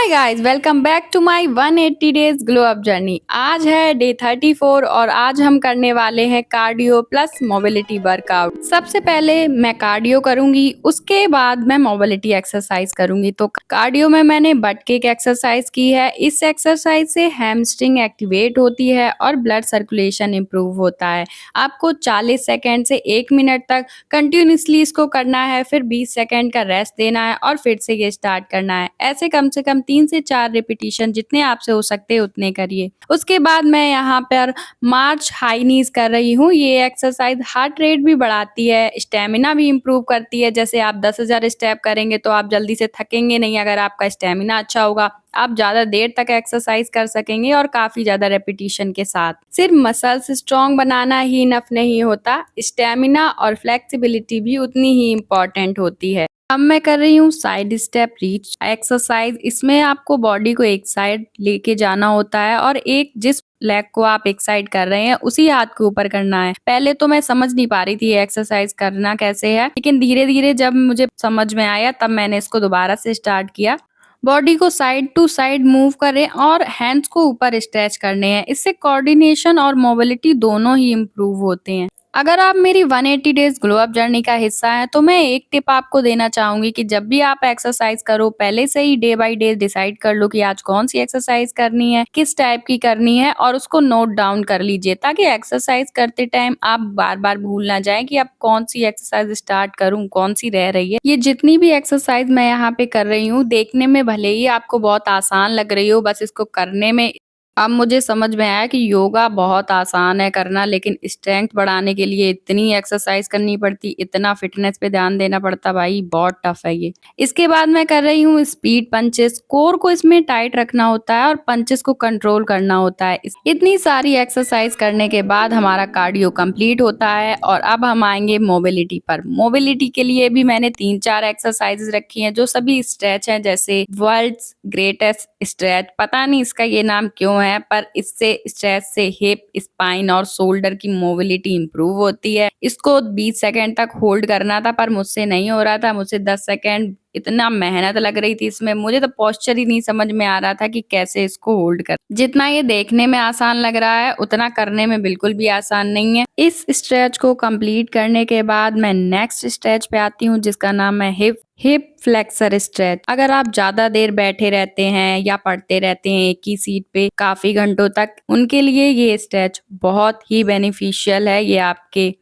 Hi guys, welcome back to my 180 days glow up journey. आज है day 34 और आज हम करने वाले हैं कार्डियो प्लस मोबिलिटी वर्कआउट। सबसे पहले मैं कार्डियो करूंगी, उसके बाद मैं मोबिलिटी एक्सरसाइज करूंगी। तो कार्डियो में मैंने बट किक एक्सरसाइज की है। इस एक्सरसाइज से हैमस्ट्रिंग एक्टिवेट होती है और ब्लड सर्कुलेशन इंप्रूव होता है। आपको 40 सेकेंड से 1 मिनट तक कंटिन्यूसली इसको करना है, फिर 20 सेकेंड का रेस्ट देना है और फिर से ये स्टार्ट करना है। ऐसे कम से कम 3 से 4 रिपीटिशन जितने आपसे हो सकते हैं उतने करिए। उसके बाद मैं यहाँ पर मार्च हाई नीज कर रही हूँ। ये एक्सरसाइज हार्ट रेट भी बढ़ाती है, स्टेमिना भी इम्प्रूव करती है। जैसे आप 10,000 स्टेप करेंगे तो आप जल्दी से थकेंगे नहीं। अगर आपका स्टेमिना अच्छा होगा, आप ज़्यादा देर तक एक्सरसाइज कर सकेंगे और काफ़ी ज़्यादा रेपिटेशन के साथ। सिर्फ मसल्स स्ट्रॉन्ग बनाना ही इनफ नहीं होता, स्टेमिना और फ्लेक्सिबिलिटी भी उतनी ही इम्पॉर्टेंट होती है। अब मैं कर रही हूँ साइड स्टेप रीच एक्सरसाइज। इसमें आपको बॉडी को एक साइड लेके जाना होता है और एक जिस लेग को आप एक साइड कर रहे हैं उसी हाथ के ऊपर करना है। पहले तो मैं समझ नहीं पा रही थी ये एक्सरसाइज करना कैसे है, लेकिन धीरे धीरे जब मुझे समझ में आया तब मैंने इसको दोबारा से स्टार्ट किया। बॉडी को साइड टू साइड मूव करें और हैंड्स को ऊपर स्ट्रेच करने हैं। इससे कोऑर्डिनेशन और मोबिलिटी दोनों ही इम्प्रूव होते हैं। अगर आप मेरी 180 डेज ग्लो अप जर्नी का हिस्सा हैं तो मैं एक टिप आपको देना चाहूंगी कि जब भी आप एक्सरसाइज करो, पहले से ही डे बाय डे डिसाइड कर लो कि आज कौन सी एक्सरसाइज करनी है, किस टाइप की करनी है और उसको नोट डाउन कर लीजिए, ताकि एक्सरसाइज करते टाइम आप बार बार भूल ना जाएं कि अब कौन सी एक्सरसाइज स्टार्ट करूं, कौन सी रह रही है। ये जितनी भी एक्सरसाइज मैं यहाँ पे कर रही हूँ, देखने में भले ही आपको बहुत आसान लग रही हो, बस इसको करने में अब मुझे समझ में आया कि योगा बहुत आसान है करना, लेकिन स्ट्रेंथ बढ़ाने के लिए इतनी एक्सरसाइज करनी पड़ती, इतना फिटनेस पे ध्यान देना पड़ता, भाई बहुत टफ है ये। इसके बाद मैं कर रही हूँ स्पीड पंचेस। कोर को इसमें टाइट रखना होता है और पंचेस को कंट्रोल करना होता है। इतनी सारी एक्सरसाइज करने के बाद हमारा कार्डियो कंप्लीट होता है और अब हम आएंगे मोबिलिटी पर। मोबिलिटी के लिए भी मैंने 3-4 एक्सरसाइजेस रखी हैं जो सभी स्ट्रेच हैं, जैसे वर्ल्ड्स ग्रेटेस्ट स्ट्रेच। पता नहीं इसका ये नाम क्यों है, पर इससे स्ट्रेच से हिप, स्पाइन और शोल्डर की मोबिलिटी इंप्रूव होती है। इसको 20 सेकेंड तक होल्ड करना था पर मुझसे नहीं हो रहा था, मुझसे 10 सेकेंड। इतना मेहनत लग रही थी इसमें, मुझे तो पोस्चर ही नहीं समझ में आ रहा था कि कैसे इसको होल्ड कर। जितना ये देखने में आसान लग रहा है उतना करने में बिल्कुल भी आसान नहीं है। इस स्ट्रेच को कंप्लीट करने के बाद मैं नेक्स्ट स्ट्रेच पे आती हूँ जिसका नाम है हिप फ्लेक्सर स्ट्रेच। अगर आप ज्यादा देर बैठे रहते हैं या पढ़ते रहते हैं एक ही सीट पे काफी घंटों तक, उनके लिए ये स्ट्रेच बहुत ही बेनिफिशियल है। ये आपके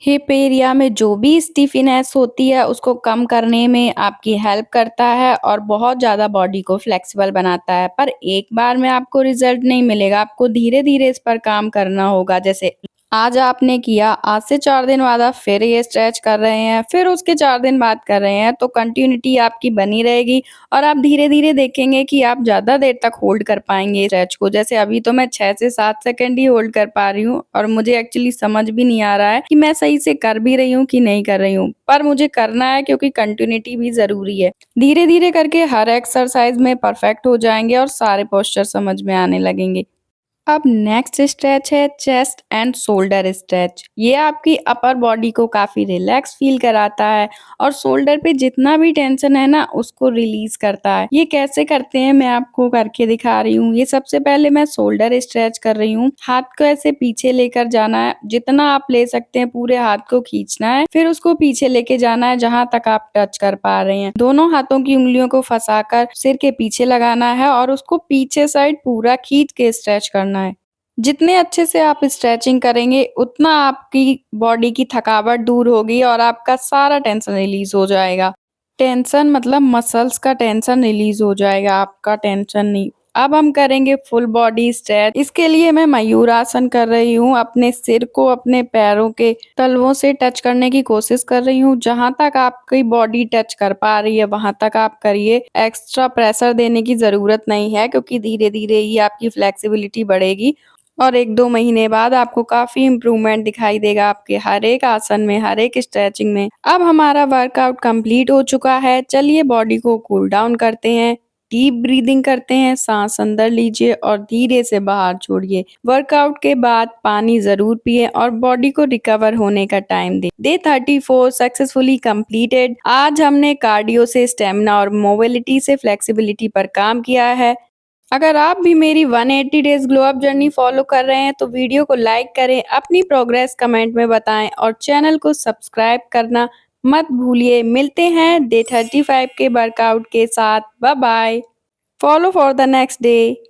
हिप एरिया में जो भी स्टिफनेस होती है उसको कम करने में आपकी हेल्प करता है और बहुत ज़्यादा बॉडी को फ्लेक्सिबल बनाता है। पर एक बार में आपको रिजल्ट नहीं मिलेगा, आपको धीरे धीरे इस पर काम करना होगा। जैसे आज आपने किया, आज से 4 दिन बाद आप फिर ये स्ट्रेच कर रहे हैं, फिर उसके 4 दिन बाद कर रहे हैं, तो कंटिन्यूटी आपकी बनी रहेगी और आप धीरे धीरे देखेंगे कि आप ज़्यादा देर तक होल्ड कर पाएंगे स्ट्रेच को। जैसे अभी तो मैं 6 से 7 सेकंड ही होल्ड कर पा रही हूँ और मुझे एक्चुअली समझ भी नहीं आ रहा है कि मैं सही से कर भी रही हूँ कि नहीं कर रही हूँ, पर मुझे करना है क्योंकि कंटिन्यूटी भी ज़रूरी है। धीरे धीरे करके हर एक्सरसाइज में परफेक्ट हो जाएंगे और सारे पोस्चर समझ में आने लगेंगे। अब नेक्स्ट स्ट्रेच है चेस्ट एंड शोल्डर स्ट्रेच। ये आपकी अपर बॉडी को काफी रिलैक्स फील कराता है और शोल्डर पे जितना भी टेंशन है ना उसको रिलीज करता है। ये कैसे करते हैं मैं आपको करके दिखा रही हूँ। ये सबसे पहले मैं शोल्डर स्ट्रेच कर रही हूँ। हाथ को ऐसे पीछे लेकर जाना है, जितना आप ले सकते हैं पूरे हाथ को खींचना है, फिर उसको पीछे लेके जाना है जहां तक आप टच कर पा रहे हैं। दोनों हाथों की उंगलियों को फंसाकर सिर के पीछे लगाना है और उसको पीछे साइड पूरा खींच के स्ट्रेच करना है। जितने अच्छे से आप स्ट्रेचिंग करेंगे उतना आपकी बॉडी की थकावट दूर होगी और आपका सारा टेंशन रिलीज हो जाएगा। टेंशन मतलब मसल्स का टेंशन रिलीज हो जाएगा, आपका टेंशन नहीं। अब हम करेंगे फुल बॉडी स्ट्रेच। इसके लिए मैं मयूर आसन कर रही हूँ। अपने सिर को अपने पैरों के तलवों से टच करने की कोशिश कर रही हूँ। जहां तक आपकी बॉडी टच कर पा रही है वहां तक आप करिए। एक्स्ट्रा प्रेशर देने की जरूरत नहीं है क्योंकि धीरे धीरे ही आपकी फ्लेक्सिबिलिटी बढ़ेगी और 1-2 महीने बाद आपको काफी इम्प्रूवमेंट दिखाई देगा आपके हर एक आसन में, हर एक स्ट्रेचिंग में। अब हमारा वर्कआउट कंप्लीट हो चुका है, चलिए बॉडी को कूल डाउन करते हैं। डीप ब्रीदिंग करते हैं, सांस अंदर लीजिए और धीरे से बाहर छोड़िए। वर्कआउट के बाद पानी जरूर पिए और बॉडी को रिकवर होने का टाइम दें। Day 34 successfully completed. आज हमने कार्डियो से स्टेमिना और मोबिलिटी से फ्लेक्सिबिलिटी पर काम किया है। अगर आप भी मेरी 180 days glow up journey follow कर रहे हैं तो वीडियो को लाइक करें, अपनी प्रोग्रेस कमेंट में बताएं और चैनल को सब्सक्राइब करना मत भूलिए। मिलते हैं डे 35 के वर्कआउट के साथ। Bye bye. Follow for the next day.